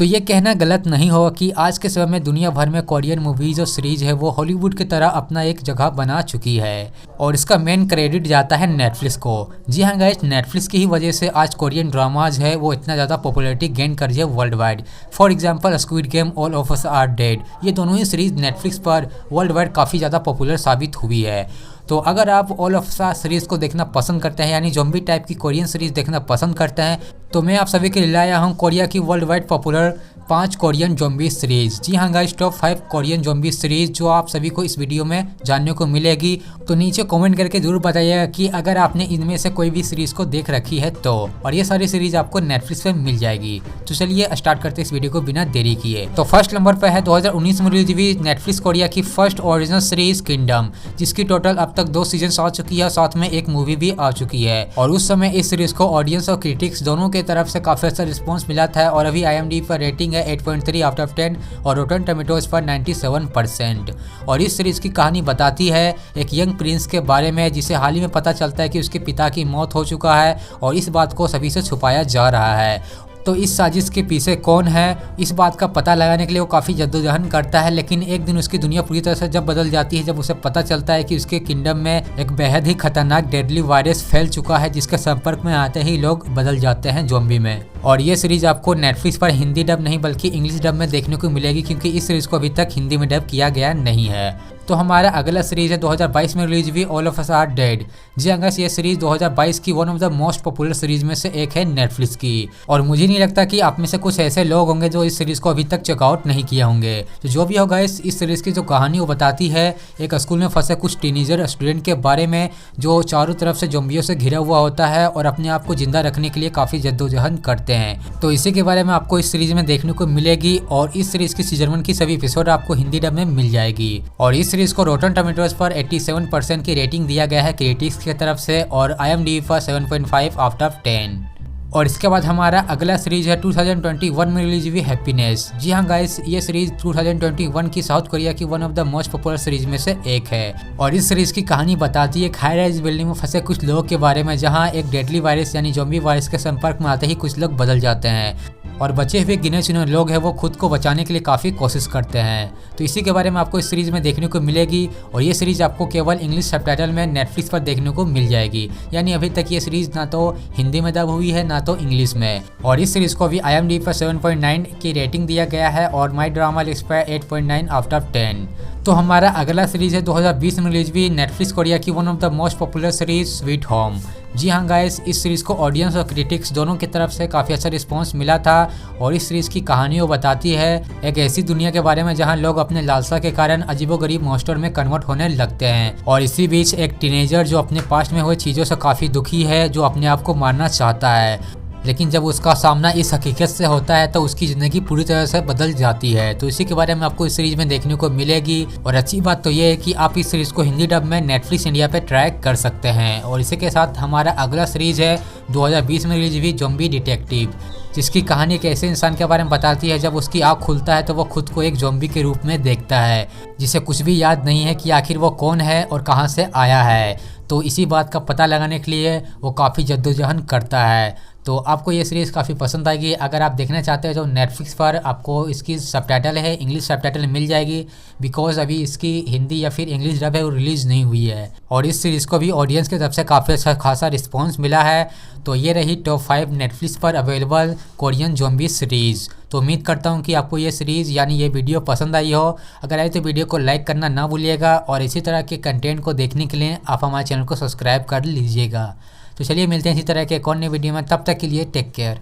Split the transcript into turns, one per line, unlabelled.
तो ये कहना गलत नहीं होगा कि आज के समय में दुनिया भर में कोरियन मूवीज और सीरीज है वो हॉलीवुड की तरह अपना एक जगह बना चुकी है और इसका मेन क्रेडिट जाता है नेटफ्लिक्स को। जी हाँ गाइस, नेटफ्लिक्स की ही वजह से आज कोरियन ड्रामाज है वो इतना ज़्यादा पॉपुलैरिटी गेन कर रही है world wide. For example squid game, all of us are dead, ये दोनों ही सीरीज नेटफ्लिक्स पर वर्ल्ड वाइड काफ़ी ज़्यादा पॉपुलर साबित हुई है। तो अगर आप ऑल ऑफ अस सीरीज़ को देखना पसंद करते हैं यानी ज़ॉम्बी टाइप की कोरियन सीरीज़ देखना पसंद करते हैं तो मैं आप सभी के लिए लाया हूँ कोरिया की world wide popular 5 Korean zombie series. जी हाँ guys, top 5 Korean zombie series जो आप सभी को इस वीडियो में जानने को मिलेगी। तो नीचे कमेंट करके जरूर बताइएगा कि अगर आपने इनमें से कोई भी सीरीज़ को देख रखी है तो, और ये सारी सीरीज़ आपको नेटफ्लिक्स पे मिल जाएगी। तो चलिए स्टार्ट करते हैं इस वीडियो को बिना देरी किए। तो फर्स्ट नंबर पर है 2019 में रिलीज हुई नेटफ्लिक्स कोरिया की फर्स्ट ओरिजिनल सीरीज किंगडम, जिसकी टोटल अब तक 2 सीजन आ चुकी है, साथ में एक मूवी भी आ चुकी है। और उस समय इस सीरीज को ऑडियंस और क्रिटिक्स दोनों के तरफ से काफी अच्छा रिस्पॉन्स मिला था और अभी IMDb पर रेटिंग है 8.3 आउट ऑफ 10 और रोटन टोमेटोज पर 97%। और इस सीरीज की कहानी बताती है एक यंग प्रिंस के बारे में जिसे हाल ही में पता चलता है कि उसके पिता की मौत हो चुका है और इस बात को सभी से छुपाया जा रहा है। तो इस साजिश के पीछे कौन है, इस बात का पता लगाने के लिए वो काफ़ी जद्दोजहद करता है। लेकिन एक दिन उसकी दुनिया पूरी तरह से जब बदल जाती है, जब उसे पता चलता है कि उसके किंगडम में एक बेहद ही खतरनाक डेडली वायरस फैल चुका है जिसके संपर्क में आते ही लोग बदल जाते हैं ज़ॉम्बी में। और ये सीरीज आपको नेटफ्लिक्स पर हिंदी डब नहीं बल्कि इंग्लिश डब में देखने को मिलेगी, क्योंकि इस सीरीज को अभी तक हिंदी में डब किया गया नहीं है। तो हमारा अगला सीरीज है 2022 में रिलीज हुई all of us are dead. जी अगस्त ये सीरीज 2022 की one of the most popular series में से एक है नेटफ्लिक्स की। और मुझे नहीं लगता कि आप में से कुछ ऐसे लोग होंगे जो इस सीरीज को अभी तक चेकआउट नहीं किया होंगे। तो जो भी होगा इस सीरीज की जो कहानी वो बताती है एक स्कूल में फंसे कुछ टीनेजर स्टूडेंट के बारे में जो चारों तरफ से ज़ॉम्बियों से घिरा हुआ होता है और अपने आप को जिंदा रखने के लिए काफ़ी जद्दोजहद करते हैं। तो इसी के बारे में आपको इस सीरीज में देखने को मिलेगी और इस सीरीज की सीजन 1 की सभी एपिसोड आपको हिंदी डब में मिल जाएगी। और इस सीरीज को रोटन टोमेटोज पर 87% की रेटिंग दिया गया है क्रिटिक्स की तरफ से और IMDb पर 7.5 आउट ऑफ 10। और इसके बाद हमारा अगला सीरीज है 2021 में रिलीज हुई हैप्पीनेस। जी हाँ गाइस, ये सीरीज 2021 की साउथ कोरिया की one of the most popular series में से एक है। और इस सीरीज की कहानी बताती है एक हाई राइज बिल्डिंग में फंसे कुछ लोगों के बारे में जहाँ एक डेडली वायरस यानी ज़ॉम्बी वायरस के संपर्क में आते ही कुछ लोग बदल जाते हैं और बचे हुए गिने चुने लोग हैं वो खुद को बचाने के लिए काफ़ी कोशिश करते हैं। तो इसी के बारे में आपको इस सीरीज़ में देखने को मिलेगी और ये सीरीज़ आपको केवल इंग्लिश सबटाइटल में नेटफ्लिक्स पर देखने को मिल जाएगी। यानी अभी तक ये सीरीज़ ना तो हिंदी में डब हुई है ना तो इंग्लिश में। और इस सीरीज़ को भी IMDb पर 7.9 की रेटिंग दिया गया है और माई ड्रामा लिस्ट पर 8.9 आउट ऑफ 10। तो हमारा अगला सीरीज़ है 2020 में रिलीज हुई नेटफ्लिक्स कोरिया की one of the most popular series sweet home. जी हाँ गाइस, इस सीरीज़ को ऑडियंस और क्रिटिक्स दोनों की तरफ से काफ़ी अच्छा रिस्पांस मिला था और इस सीरीज़ की कहानी वो बताती है एक ऐसी दुनिया के बारे में जहाँ लोग अपने लालसा के कारण अजीबोगरीब मॉन्स्टर में कन्वर्ट होने लगते हैं। और इसी बीच एक टीनेजर जो अपने पास्ट में हुए चीज़ों से काफ़ी दुखी है, जो अपने आप को मारना चाहता है, लेकिन जब उसका सामना इस हकीकत से होता है तो उसकी ज़िंदगी पूरी तरह से बदल जाती है। तो इसी के बारे में आपको इस सीरीज़ में देखने को मिलेगी। और अच्छी बात तो ये है कि आप इस सीरीज़ को हिंदी डब में नेटफ्लिक्स इंडिया पे ट्रैक कर सकते हैं। और इसी के साथ हमारा अगला सीरीज़ है 2020 में रिलीज हुई ज़ॉम्बी डिटेक्टिव, जिसकी कहानी एक ऐसे इंसान के बारे में बताती है जब उसकी आँख खुलता है तो वो खुद को एक ज़ॉम्बी के रूप में देखता है जिसे कुछ भी याद नहीं है कि आखिर वो कौन है और कहाँ से आया है। तो इसी बात का पता लगाने के लिए वो काफ़ी जद्दोजहद करता है। तो आपको ये सीरीज़ काफ़ी पसंद आएगी। अगर आप देखना चाहते हो तो नेटफ्लिक्स पर आपको इसकी सबटाइटल है, इंग्लिश सबटाइटल मिल जाएगी, बिकॉज अभी इसकी हिंदी या फिर इंग्लिश डब है वो रिलीज़ नहीं हुई है। और इस सीरीज़ को भी ऑडियंस की तरफ से काफ़ी अच्छा खासा रिस्पॉन्स मिला है। तो ये रही टॉप 5 नेटफ्लिक्स पर अवेलेबल कोरियन ज़ॉम्बी सीरीज़। तो उम्मीद करता हूँ कि आपको ये सीरीज़ यानी ये वीडियो पसंद आई हो। अगर आई तो वीडियो को लाइक करना ना भूलिएगा और इसी तरह के कंटेंट को देखने के लिए आप हमारे चैनल को सब्सक्राइब कर लीजिएगा। तो चलिए मिलते हैं इसी तरह के एक और नई वीडियो में, तब तक के लिए टेक केयर।